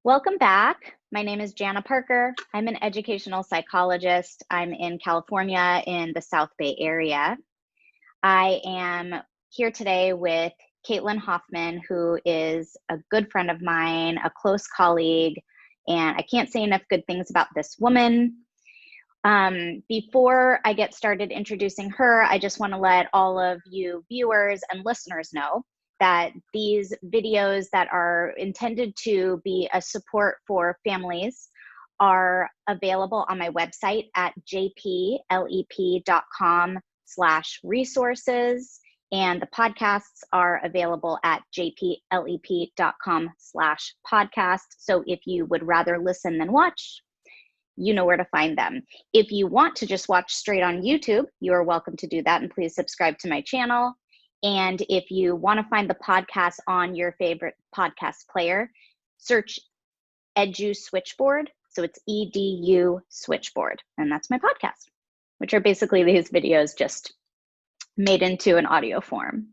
Welcome back. My name is Jana Parker. I'm an educational psychologist. I'm in California in the South Bay area. I am here today with Caitlin Hoffman, who is a good friend of mine, a close colleague, and I can't say enough good things about this woman. Before I get started introducing her, I just want to let all of you viewers and listeners know that these videos that are intended to be a support for families are available on my website at jplep.com/resources, and the podcasts are available at jplep.com/podcast. So if you would rather listen than watch, you know where to find them. If you want to just watch straight on YouTube, you are welcome to do that, and please subscribe to my channel. And if you want to find the podcast on your favorite podcast player, search Edu Switchboard. So it's EDU Switchboard. And that's my podcast, which are basically these videos just made into an audio form.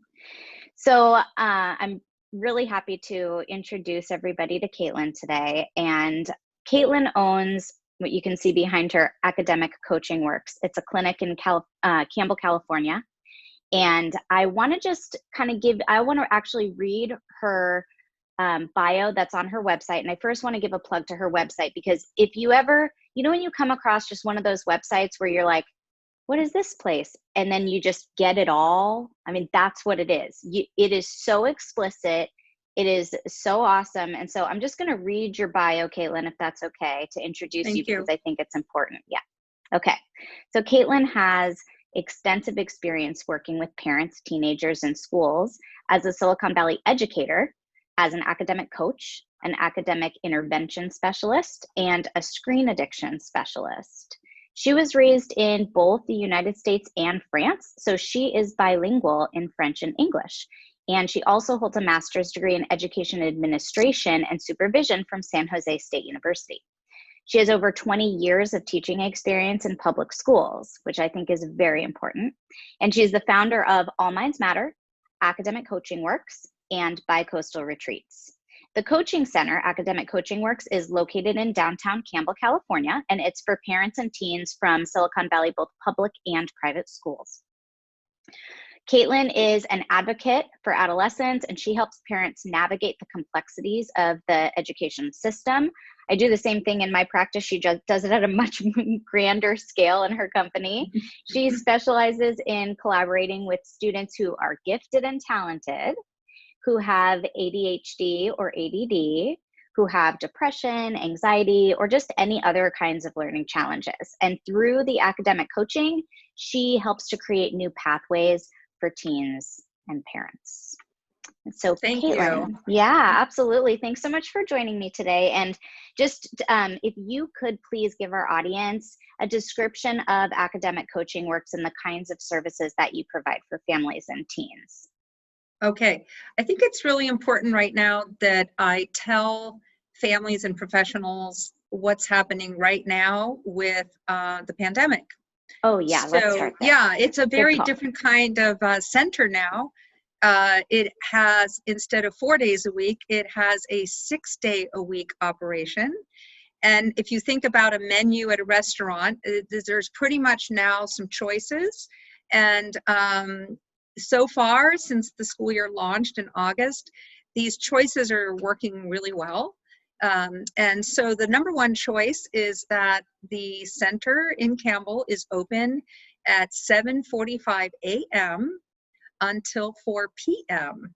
So I'm really happy to introduce everybody to Caitlin today. And Caitlin owns what you can see behind her, Academic Coaching Works. It's a clinic in Campbell, California. And I want to just kind of I want to actually read her bio that's on her website. And I first want to give a plug to her website, because if you ever, when you come across just one of those websites where you're like, what is this place? And then you just get it all. I mean, that's what it is. It is so explicit. It is so awesome. And so I'm just going to read your bio, Caitlin, if that's okay, to introduce you, because I think it's important. Yeah. Okay. So Caitlin has extensive experience working with parents, teenagers, and schools as a Silicon Valley educator, as an academic coach, an academic intervention specialist, and a screen addiction specialist. She was raised in both the United States and France, so she is bilingual in French and English. And she also holds a master's degree in education administration and supervision from San Jose State University. She has over 20 years of teaching experience in public schools, which I think is very important. And she's the founder of All Minds Matter, Academic Coaching Works, and Bicoastal Retreats. The coaching center, Academic Coaching Works, is located in downtown Campbell, California, and it's for parents and teens from Silicon Valley, both public and private schools. Caitlin is an advocate for adolescents, and she helps parents navigate the complexities of the education system. I do the same thing in my practice. She just does it at a much grander scale in her company. She specializes in collaborating with students who are gifted and talented, who have ADHD or ADD, who have depression, anxiety, or just any other kinds of learning challenges. And through the academic coaching, she helps to create new pathways for teens and parents. So Thank Caitlin, you. Yeah, absolutely. Thanks so much for joining me today. And just if you could please give our audience a description of Academic Coaching Works and the kinds of services that you provide for families and teens. Okay, I think it's really important right now that I tell families and professionals what's happening right now with the pandemic. Oh yeah, let's start there. Yeah, it's a very different kind of center now. It has, instead of 4 days a week, it has a 6-day-a-week operation. And if you think about a menu at a restaurant, there's pretty much now some choices. And so far, since the school year launched in August, these choices are working really well. And so the number one choice is that the center in Campbell is open at 7:45 a.m. until 4 p.m.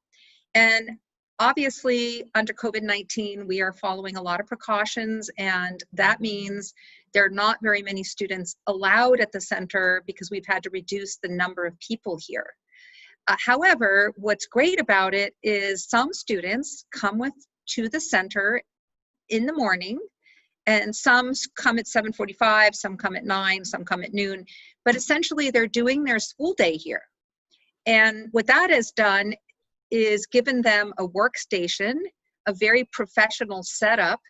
And obviously, under COVID-19, we are following a lot of precautions, and that means there are not very many students allowed at the center because we've had to reduce the number of people here. However, what's great about it is some students come to the center in the morning, and some come at 7:45, some come at 9, some come at noon, but essentially they're doing their school day here. And what that has done is given them a workstation, a very professional setup,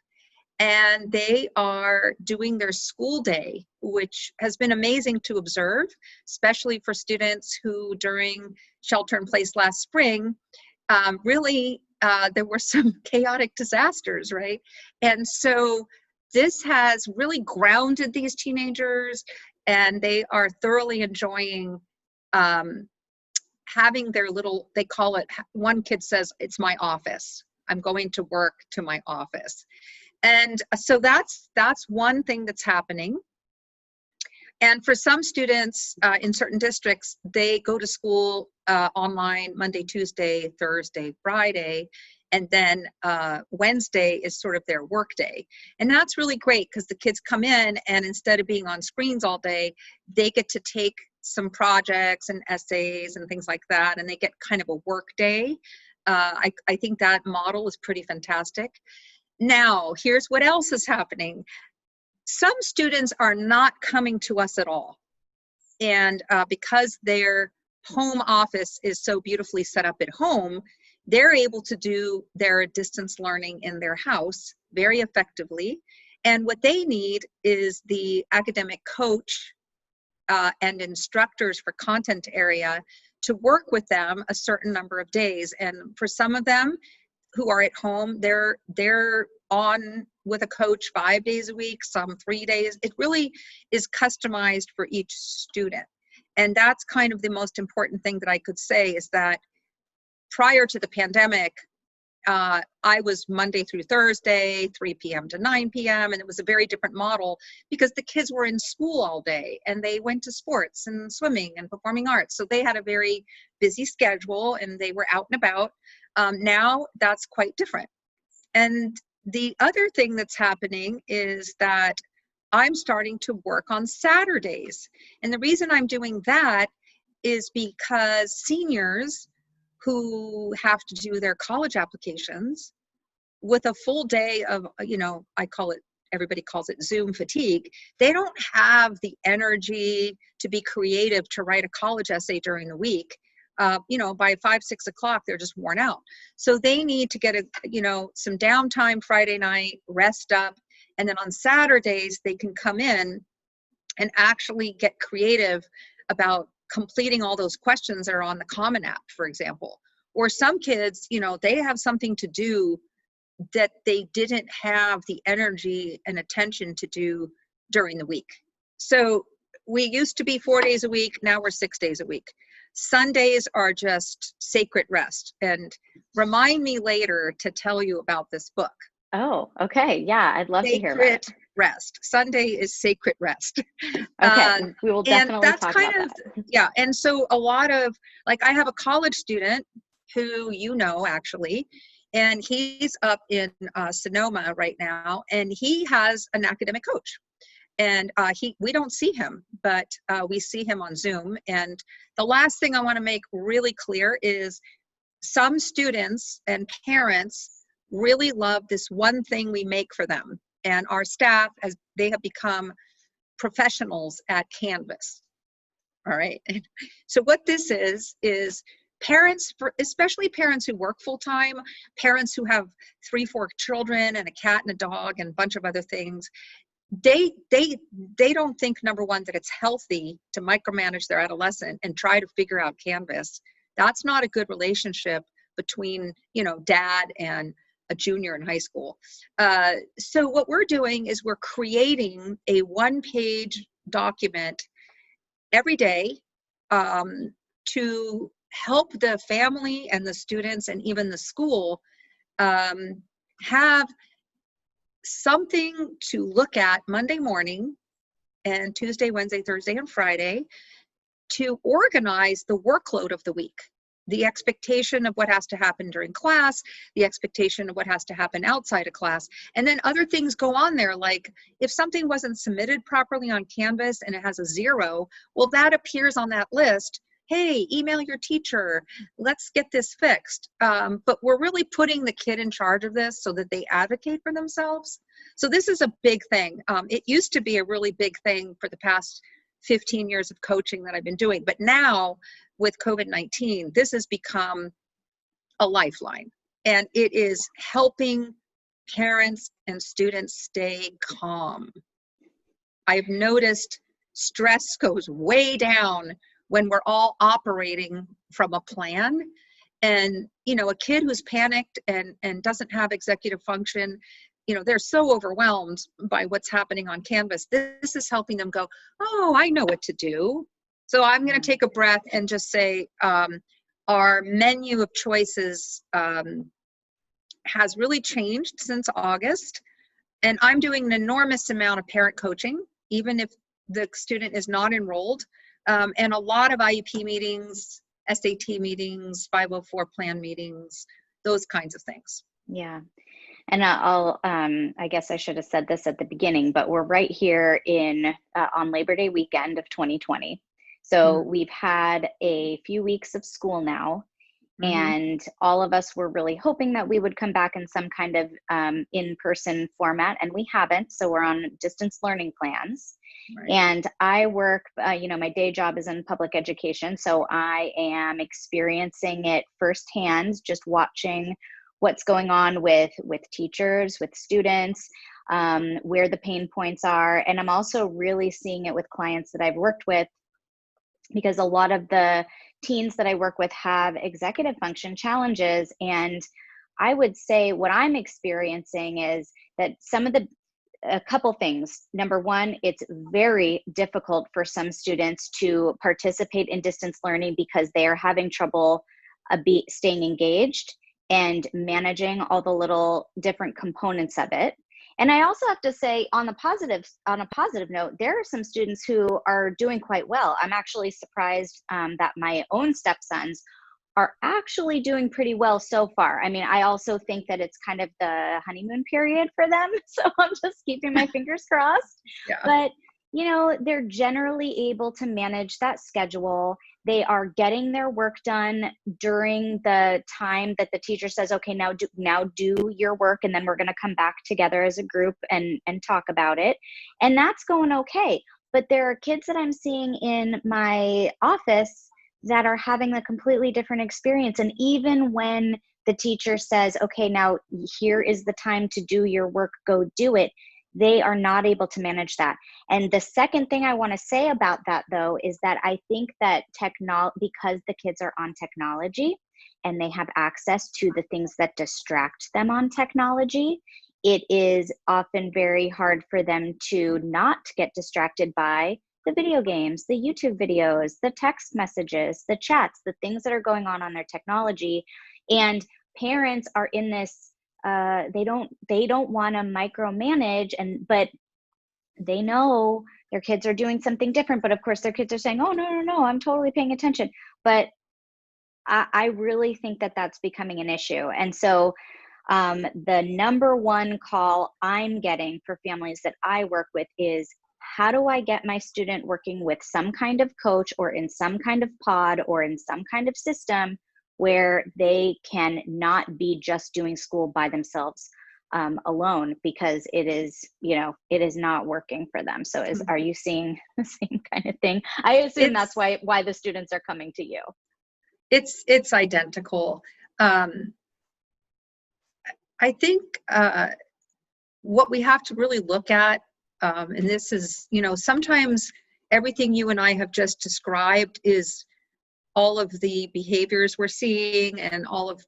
and they are doing their school day, which has been amazing to observe, especially for students who during shelter in place last spring really there were some chaotic disasters, right? And so this has really grounded these teenagers, and they are thoroughly enjoying having their little, they call it, one kid says, it's my office. I'm going to work to my office. And so that's one thing that's happening. And for some students in certain districts, they go to school online Monday, Tuesday, Thursday, Friday, and then Wednesday is sort of their work day. And that's really great because the kids come in and instead of being on screens all day, they get to take some projects and essays and things like that, and they get kind of a work day. I think that model is pretty fantastic. Now, here's what else is happening. Some students are not coming to us at all. And because their home office is so beautifully set up at home, they're able to do their distance learning in their house very effectively. And what they need is the academic coach and instructors for content area to work with them a certain number of days. And for some of them who are at home, they're on with a coach 5 days a week, some 3 days. It really is customized for each student. And that's kind of the most important thing that I could say is that prior to the pandemic, I was Monday through Thursday, 3 p.m. to 9 p.m. And it was a very different model because the kids were in school all day and they went to sports and swimming and performing arts. So they had a very busy schedule and they were out and about. Now that's quite different. And the other thing that's happening is that I'm starting to work on Saturdays. And the reason I'm doing that is because seniors who have to do their college applications with a full day of, I call it, everybody calls it Zoom fatigue. They don't have the energy to be creative to write a college essay during the week. By 5, 6 o'clock, they're just worn out. So they need to get some downtime Friday night, rest up. And then on Saturdays, they can come in and actually get creative about completing all those questions that are on the Common App, for example. Or some kids, they have something to do that they didn't have the energy and attention to do during the week. So we used to be 4 days a week, now we're 6 days a week. Sundays are just sacred rest. And remind me later to tell you about this book. Oh, okay. Yeah, I'd love to hear about it. Sacred rest. Sunday is sacred rest. Okay, we will definitely and that's talk kind about of that. Yeah. And so a lot of, I have a college student who actually, and he's up in Sonoma right now, and he has an academic coach. And we don't see him, but we see him on Zoom. And the last thing I want to make really clear is some students and parents really love this one thing we make for them. And our staff, as they have become professionals at Canvas. All right. So what this is parents, especially parents who work full time, parents who have 3, 4 children and a cat and a dog and a bunch of other things, they don't think, number one, that it's healthy to micromanage their adolescent and try to figure out Canvas. That's not a good relationship between, dad and a junior in high school. So what we're doing is we're creating a 1-page document every day to help the family and the students and even the school have something to look at Monday morning and Tuesday, Wednesday, Thursday, and Friday to organize the workload of the week. The expectation of what has to happen during class, the expectation of what has to happen outside of class, and then other things go on there, like if something wasn't submitted properly on Canvas and it has a 0, well, that appears on that list. Hey, email your teacher, let's get this fixed. But we're really putting the kid in charge of this so that they advocate for themselves. So this is a big thing. It used to be a really big thing for the past 15 years of coaching that I've been doing, but now with COVID-19, this has become a lifeline, and it is helping parents and students stay calm. I've noticed stress goes way down when we're all operating from a plan, And, you know, a kid who's panicked and doesn't have executive function, you know, they're so overwhelmed by what's happening on Canvas. This is helping them go, oh, I know what to do. So I'm going to take a breath and just say, our menu of choices has really changed since August. And I'm doing an enormous amount of parent coaching, even if the student is not enrolled, and a lot of IEP meetings, SAT meetings, 504 plan meetings, those kinds of things. Yeah. And I guess I should have said this at the beginning, but we're right here on Labor Day weekend of 2020. So we've had a few weeks of school now, and all of us were really hoping that we would come back in some kind of in-person format, and we haven't. So we're on distance learning plans. Right. And I work, my day job is in public education. So I am experiencing it firsthand, just watching what's going on with teachers, with students, where the pain points are. And I'm also really seeing it with clients that I've worked with, because a lot of the teens that I work with have executive function challenges. And I would say what I'm experiencing is that a couple things. Number one, it's very difficult for some students to participate in distance learning because they are having trouble staying engaged and managing all the little different components of it. And I also have to say, on a positive note, there are some students who are doing quite well. I'm actually surprised that my own stepsons are actually doing pretty well so far. I mean, I also think that it's kind of the honeymoon period for them. So I'm just keeping my fingers crossed. Yeah. But, they're generally able to manage that schedule. They are getting their work done during the time that the teacher says, okay, now do your work, and then we're going to come back together as a group and talk about it. And that's going okay. But there are kids that I'm seeing in my office that are having a completely different experience. And even when the teacher says, okay, now here is the time to do your work, go do it, they are not able to manage that. And the second thing I want to say about that, though, is that I think that because the kids are on technology and they have access to the things that distract them on technology, it is often very hard for them to not get distracted by the video games, the YouTube videos, the text messages, the chats, the things that are going on their technology. And parents are in this, they don't want to micromanage, but they know their kids are doing something different. But of course their kids are saying, oh, no, I'm totally paying attention. But I really think that that's becoming an issue. And so the number one call I'm getting for families that I work with is, how do I get my student working with some kind of coach or in some kind of pod or in some kind of system where they can not be just doing school by themselves alone, because it is not working for them. So are you seeing the same kind of thing? I assume that's why the students are coming to you. It's identical. I think what we have to really look at, and this is, sometimes everything you and I have just described is all of the behaviors we're seeing and all of,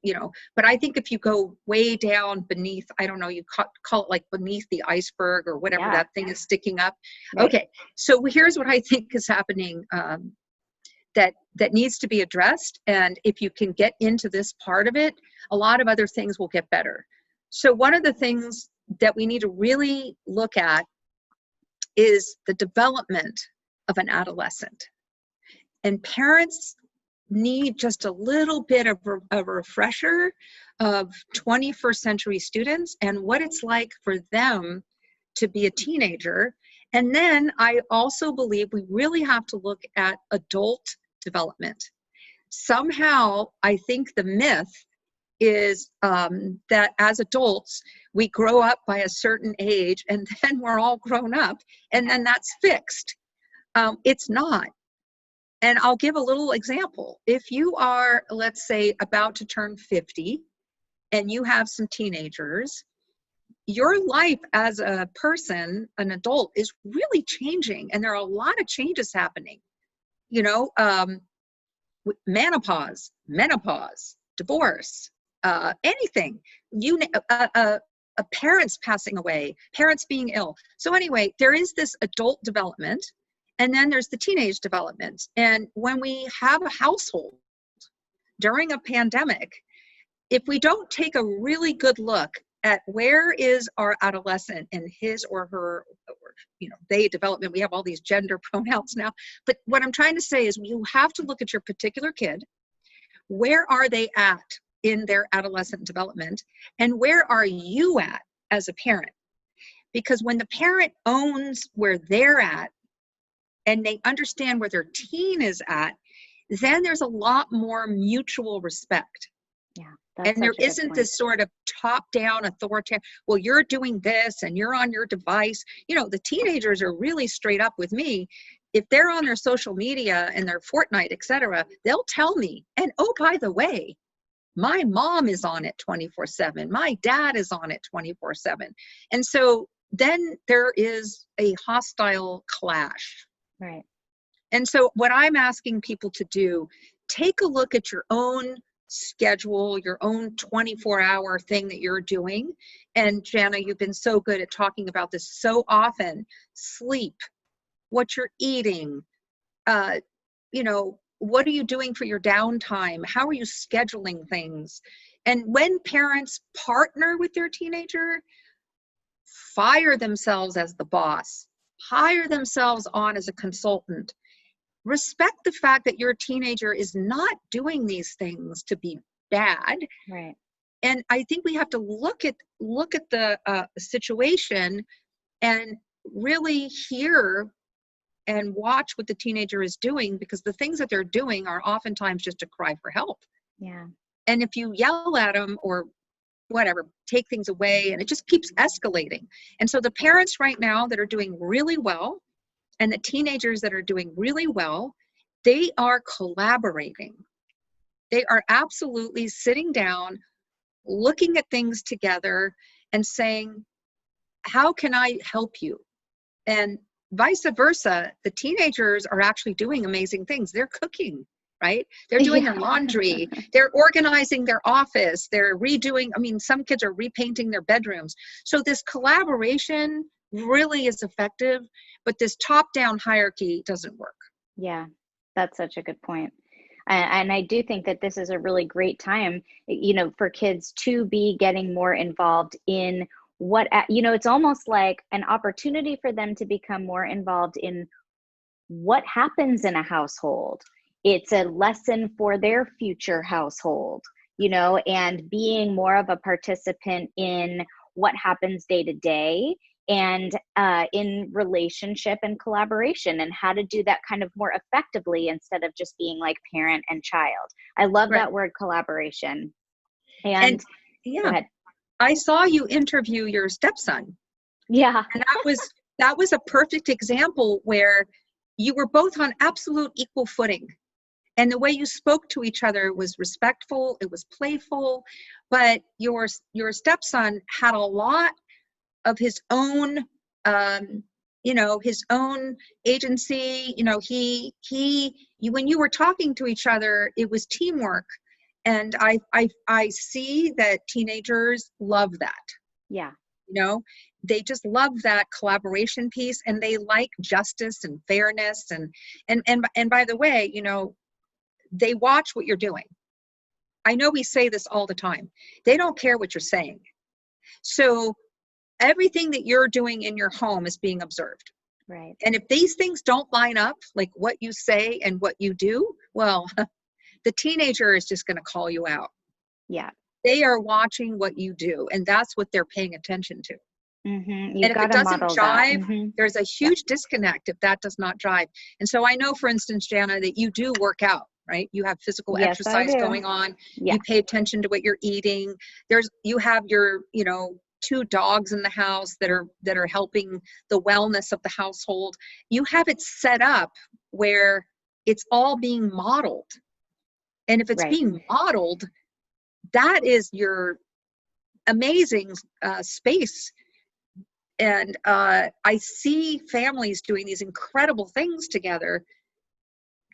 but I think if you go way down beneath, I don't know, you call it like beneath the iceberg or whatever that thing is sticking up. Right. Okay, so here's what I think is happening that needs to be addressed. And if you can get into this part of it, a lot of other things will get better. So one of the things that we need to really look at is the development of an adolescent. And parents need just a little bit of a refresher of 21st century students and what it's like for them to be a teenager. And then I also believe we really have to look at adult development. Somehow, I think the myth is that as adults, we grow up by a certain age and then we're all grown up and then that's fixed. It's not. And I'll give a little example. If you are, let's say, about to turn 50 and you have some teenagers, your life as a person, an adult, is really changing. And there are a lot of changes happening. Menopause, divorce, anything, a parent's passing away, parents being ill. So anyway, there is this adult development, and then there's the teenage development. And when we have a household during a pandemic, if we don't take a really good look at where is our adolescent in his or her, or, they development, we have all these gender pronouns now, but what I'm trying to say is you have to look at your particular kid. Where are they at in their adolescent development, and where are you at as a parent? Because when the parent owns where they're at and they understand where their teen is at, then there's a lot more mutual respect. Yeah. And there isn't this sort of top-down authoritarian, well, you're doing this and you're on your device. The teenagers are really straight up with me. If they're on their social media and their Fortnite, etc., they'll tell me. And oh, by the way, my mom is on it 24/7. My dad is on it 24/7. And so then there is a hostile clash. Right. And so what I'm asking people to do, take a look at your own schedule, your own 24-hour thing that you're doing. And Jana, you've been so good at talking about this so often. Sleep, what you're eating, what are you doing for your downtime? How are you scheduling things? And when parents partner with their teenager, fire themselves as the boss, hire themselves on as a consultant. Respect the fact that your teenager is not doing these things to be bad. Right. And I think we have to look at the situation and really hear and watch what the teenager is doing, because the things that they're doing are oftentimes just a cry for help. Yeah. And if you yell at them or whatever, take things away, and it just keeps escalating. And so the parents right now that are doing really well, and the teenagers that are doing really well, they are collaborating. They are absolutely sitting down, looking at things together and saying, how can I help you? And vice versa, the teenagers are actually doing amazing things. They're cooking, right? They're doing their laundry. They're organizing their office. They're redoing, some kids are repainting their bedrooms. So this collaboration really is effective, but this top-down hierarchy doesn't work. Yeah, that's such a good point. And I do think that this is a really great time, for kids to be getting more involved in it's almost like an opportunity for them to become more involved in what happens in a household. It's a lesson for their future household, and being more of a participant in what happens day to day, and in relationship and collaboration, and how to do that kind of more effectively instead of just being like parent and child. I love that word, collaboration. And yeah, go ahead. I saw you interview your stepson. Yeah. And that was a perfect example where you were both on absolute equal footing. And the way you spoke to each other was respectful, it was playful, but your stepson had a lot of his own, his own agency. When you were talking to each other, it was teamwork. And I see that teenagers love that. Yeah. They just love that collaboration piece, and they like justice and fairness. And by the way, they watch what you're doing. I know we say this all the time. They don't care what you're saying. So everything that you're doing in your home is being observed. Right. And if these things don't line up, like what you say and what you do, well, the teenager is just going to call you out. Yeah. They are watching what you do, and that's what they're paying attention to. Mm-hmm. And if it doesn't jive, there's a huge disconnect if that does not jive. And so I know, for instance, Jana, that you do work out, right? You have physical exercise going on. Yeah. You pay attention to what you're eating. You have your, 2 dogs in the house that are helping the wellness of the household. You have it set up where it's all being modeled. And if it's being modeled, that is your amazing space. And I see families doing these incredible things together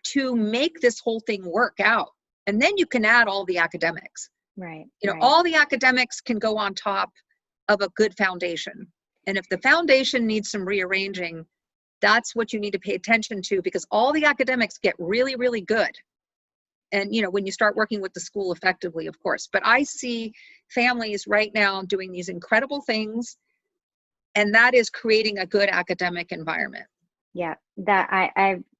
to make this whole thing work out. And then you can add all the academics. Right. You know, Right. all the academics can go on top of a good foundation. And if the foundation needs some rearranging, that's what you need to pay attention to, because all the academics get really, really good. And, you know, when you start working with the school effectively, of course. But I see families right now doing these incredible things, and that is creating a good academic environment. Yeah, that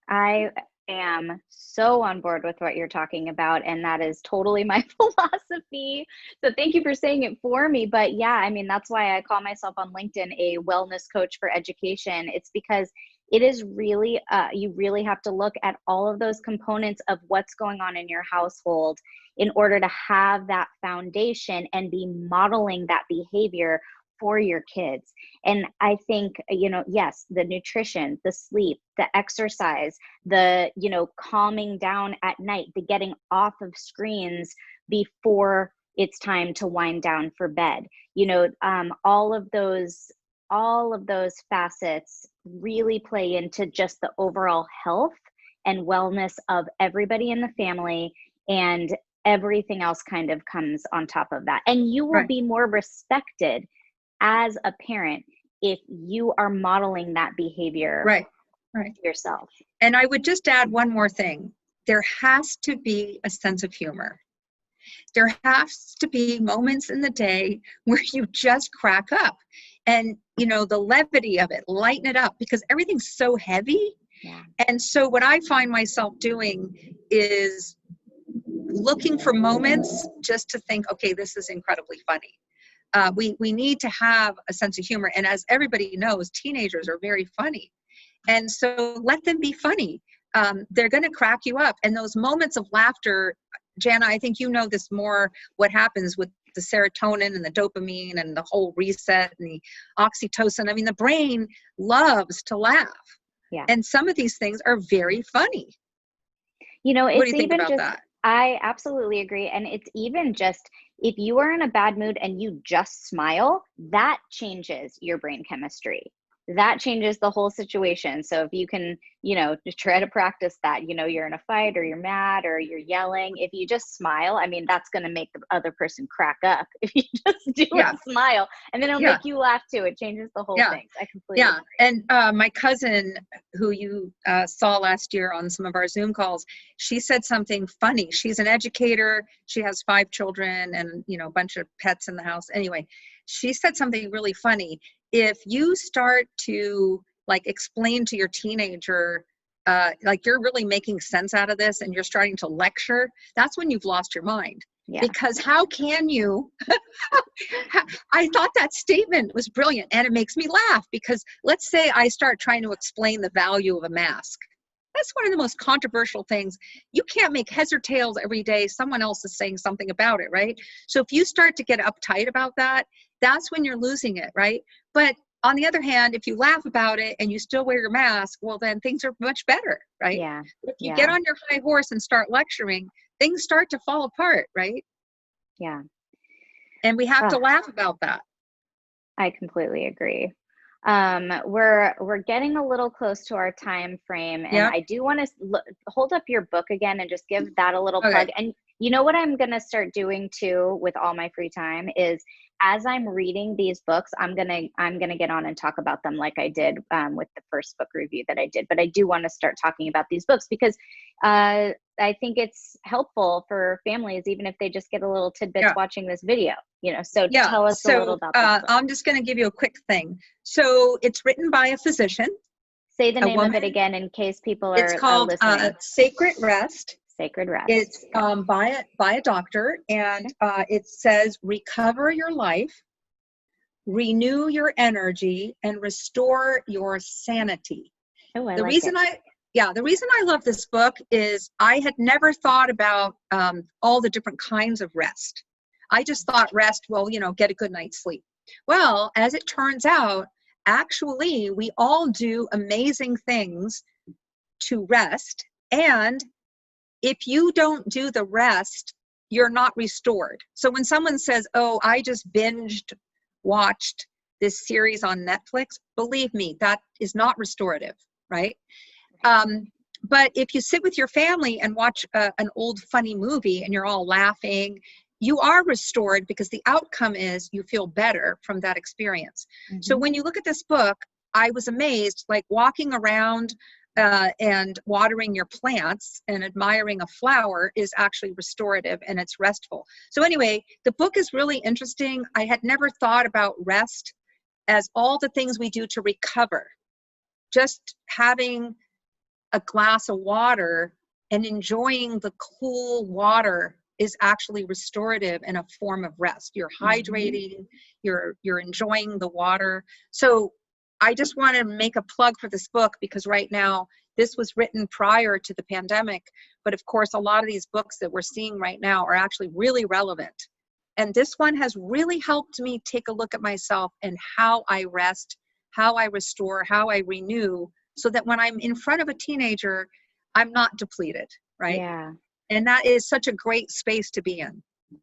I am so on board with what you're talking about, and that is totally my philosophy. So thank you for saying it for me. But yeah, I mean, that's why I call myself on LinkedIn a wellness coach for education. It's because it is really, you really have to look at all of those components of what's going on in your household in order to have that foundation and be modeling that behavior for your kids. And I think, you know, yes, the nutrition, the sleep, the exercise, the, you know, calming down at night, the getting off of screens before it's time to wind down for bed, you know, all of those facets really play into just the overall health and wellness of everybody in the family, and everything else kind of comes on top of that. And you will Right. be more respected as a parent if you are modeling that behavior Right. yourself. And I would just add one more thing. There has to be a sense of humor. There has to be moments in the day where you just crack up, and, you know, the levity of it, lighten it up, because everything's so heavy. Yeah. And so what I find myself doing is looking for moments just to think, okay, this is incredibly funny. We need to have a sense of humor. And as everybody knows, teenagers are very funny. And so let them be funny. They're going to crack you up. And those moments of laughter, Jana, I think you know this more, what happens with the serotonin and the dopamine and the whole reset and the oxytocin. I mean, the brain loves to laugh. Yeah. And some of these things are very funny. You know, What do it's you think even about just, that? I absolutely agree. And it's even just, if you are in a bad mood and you just smile, that changes your brain chemistry. That changes the whole situation. So if you can, you know, just try to practice that, you know, you're in a fight or you're mad or you're yelling, if you just smile, I mean, that's going to make the other person crack up. If you just do Yeah. a smile, and then it'll Yeah. make you laugh too. It changes the whole Yeah. thing. I completely Yeah. agree. And my cousin, who you saw last year on some of our Zoom calls, she said something funny. She's an educator. She has 5 children and, you know, a bunch of pets in the house. Anyway, she said something really funny. If you start to like explain to your teenager, like you're really making sense out of this and you're starting to lecture, that's when you've lost your mind. Yeah. Because how can you? I thought that statement was brilliant, and it makes me laugh, because let's say I start trying to explain the value of a mask. That's one of the most controversial things. You can't make heads or tails every day. Someone else is saying something about it, right? So if you start to get uptight about that, that's when you're losing it, right? But on the other hand, if you laugh about it and you still wear your mask, well, then things are much better, right? Yeah. But if you Yeah. get on your high horse and start lecturing, things start to fall apart, right? Yeah. And we have to laugh about that. I completely agree. We're getting a little close to our time frame, and Yeah. I do want to hold up your book again and just give that a little Okay. plug. And you know what I'm going to start doing too with all my free time is, as I'm reading these books, I'm gonna get on and talk about them like I did with the first book review that I did. But I do want to start talking about these books because I think it's helpful for families, even if they just get a little tidbits watching this video. You know, so tell us a little about this book. I'm just going to give you a quick thing. So it's written by a physician. Say the name of it again in case people are It's called listening. Sacred Rest. Sacred Rest. It's by a doctor, and it says, recover your life, renew your energy, and restore your sanity. Oh, I The like reason it. the reason I love this book is I had never thought about all the different kinds of rest. I just thought rest, well, you know, get a good night's sleep. Well, as it turns out, actually, we all do amazing things to rest. And if you don't do the rest, you're not restored. So when someone says, oh, I just watched this series on Netflix, believe me, that is not restorative, right? But if you sit with your family and watch an old funny movie and you're all laughing, you are restored because the outcome is you feel better from that experience. So Mm-hmm. when you look at this book, I was amazed, like walking around and watering your plants and admiring a flower is actually restorative and it's restful. So anyway, the book is really interesting. I had never thought about rest as all the things we do to recover. Just having a glass of water and enjoying the cool water is actually restorative and a form of rest. You're hydrating, you're enjoying the water. So I just want to make a plug for this book because right now, this was written prior to the pandemic, but of course, a lot of these books that we're seeing right now are actually really relevant. And this one has really helped me take a look at myself and how I rest, how I restore, how I renew, so that when I'm in front of a teenager, I'm not depleted, right? Yeah. And that is such a great space to be in.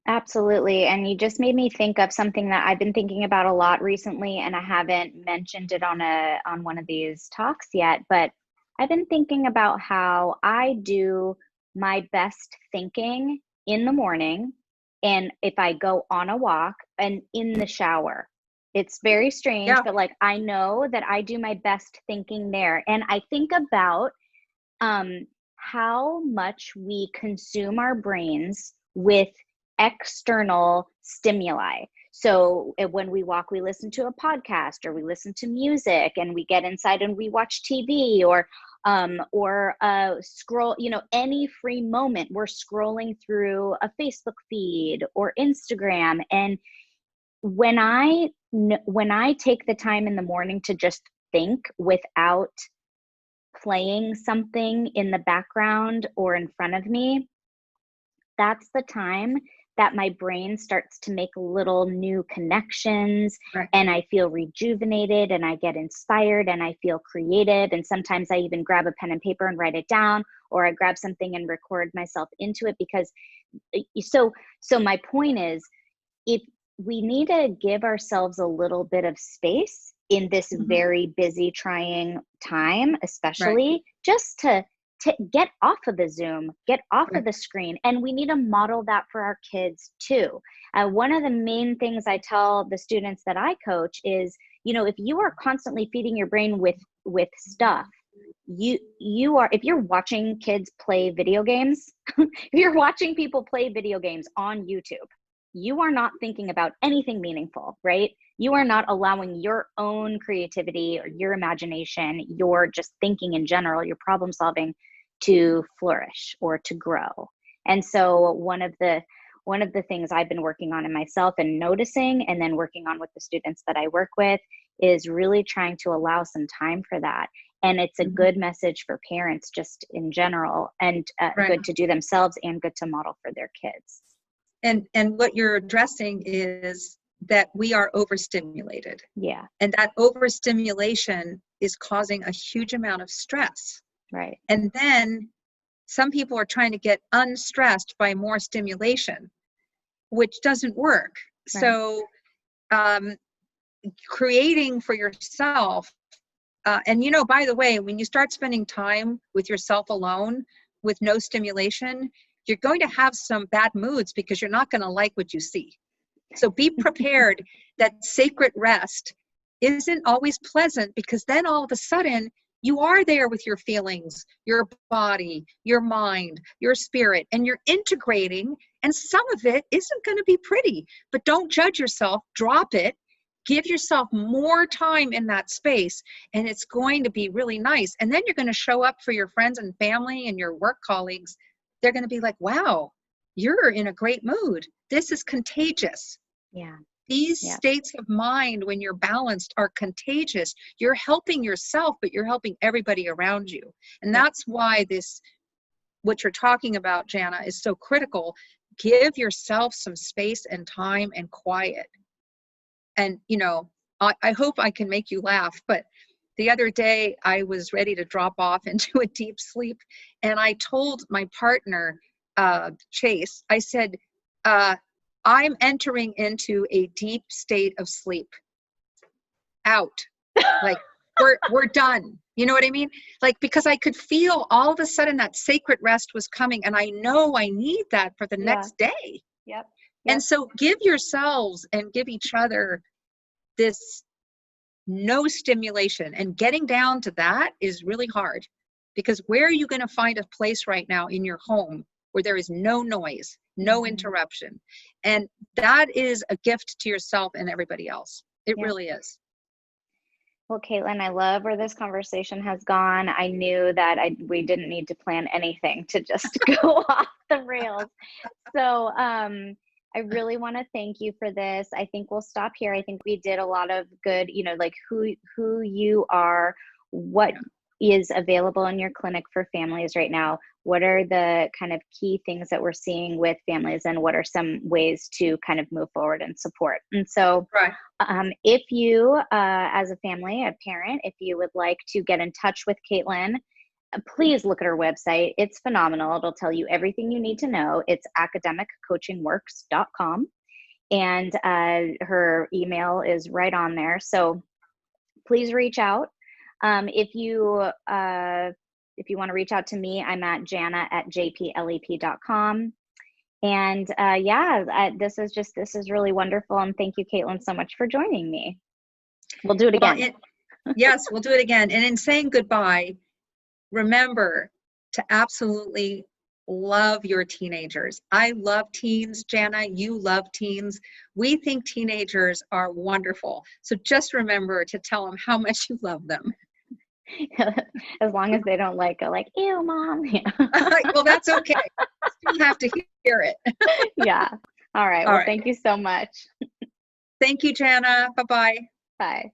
Absolutely. And you just made me think of something that I've been thinking about a lot recently, and I haven't mentioned it on one of these talks yet, but I've been thinking about how I do my best thinking in the morning and if I go on a walk and in the shower. It's very strange, Yeah, but like I know that I do my best thinking there. And I think about how much we consume our brains with external stimuli. So when we walk, we listen to a podcast or we listen to music, and we get inside and we watch TV or scroll. Any free moment, we're scrolling through a Facebook feed or Instagram. And when I take the time in the morning to just think without playing something in the background or in front of me, that's the time that my brain starts to make little new connections, right. and I feel rejuvenated and I get inspired and I feel creative. And sometimes I even grab a pen and paper and write it down, or I grab something and record myself into it. Because so my point is, if we need to give ourselves a little bit of space in this very busy, trying time, Right, especially just to get off of the Zoom, get off of right. the screen. And we need to model that for our kids too. One of the main things I tell the students that I coach is, if you are constantly feeding your brain with stuff, if you're watching kids play video games, if you're watching people play video games on YouTube, you are not thinking about anything meaningful, right? You are not allowing your own creativity or your imagination, your just thinking in general, your problem solving to flourish or to grow. And so one of the things I've been working on in myself and noticing, and then working on with the students that I work with, is really trying to allow some time for that. And it's a good message for parents just in general, and Right. good to do themselves and good to model for their kids. And what you're addressing is that we are overstimulated. Yeah. And that overstimulation is causing a huge amount of stress. Right. And then some people are trying to get unstressed by more stimulation, which doesn't work. Right. So creating for yourself, and by the way, when you start spending time with yourself alone with no stimulation, you're going to have some bad moods because you're not going to like what you see. So be prepared that sacred rest isn't always pleasant, because then all of a sudden you are there with your feelings, your body, your mind, your spirit, and you're integrating, and some of it isn't going to be pretty. But don't judge yourself, drop it, give yourself more time in that space, and it's going to be really nice. And then you're going to show up for your friends and family and your work colleagues. They're going to be like, wow, you're in a great mood. This is contagious. Yeah. These states of mind, when you're balanced, are contagious. You're helping yourself, but you're helping everybody around you. And that's why what you're talking about, Jana, is so critical. Give yourself some space and time and quiet. And, I hope I can make you laugh, but the other day I was ready to drop off into a deep sleep. And I told my partner, Chase, I said, I'm entering into a deep state of sleep. Out. Like, we're done. You know what I mean? Like, because I could feel all of a sudden that sacred rest was coming, and I know I need that for the Yeah. next day. Yep. And so give yourselves and give each other this no stimulation, and getting down to that is really hard, because where are you going to find a place right now in your home where there is no noise, no interruption? And that is a gift to yourself and everybody else. It really is. Well, Caitlin, I love where this conversation has gone. I knew that we didn't need to plan anything to just go off the rails. So I really want to thank you for this. I think we'll stop here. I think we did a lot of good, you know, like who you are, what is available in your clinic for families right now. What are the kind of key things that we're seeing with families, and what are some ways to kind of move forward and support? And so if you, as a family, a parent, if you would like to get in touch with Caitlin, please look at her website. It's phenomenal. It'll tell you everything you need to know. It's academiccoachingworks.com. And her email is right on there. So please reach out. If you want to reach out to me, I'm at jana@jplep.com. And this is really wonderful. And thank you, Caitlin, so much for joining me. We'll do it again. Yes, we'll do it again. And in saying goodbye, remember to absolutely love your teenagers. I love teens, Jana. You love teens. We think teenagers are wonderful. So just remember to tell them how much you love them. As long as they don't go like, ew, mom. Well, that's okay. You still have to hear it. Yeah. All right. Well, thank you so much. Thank you, Jana. Bye-bye. Bye.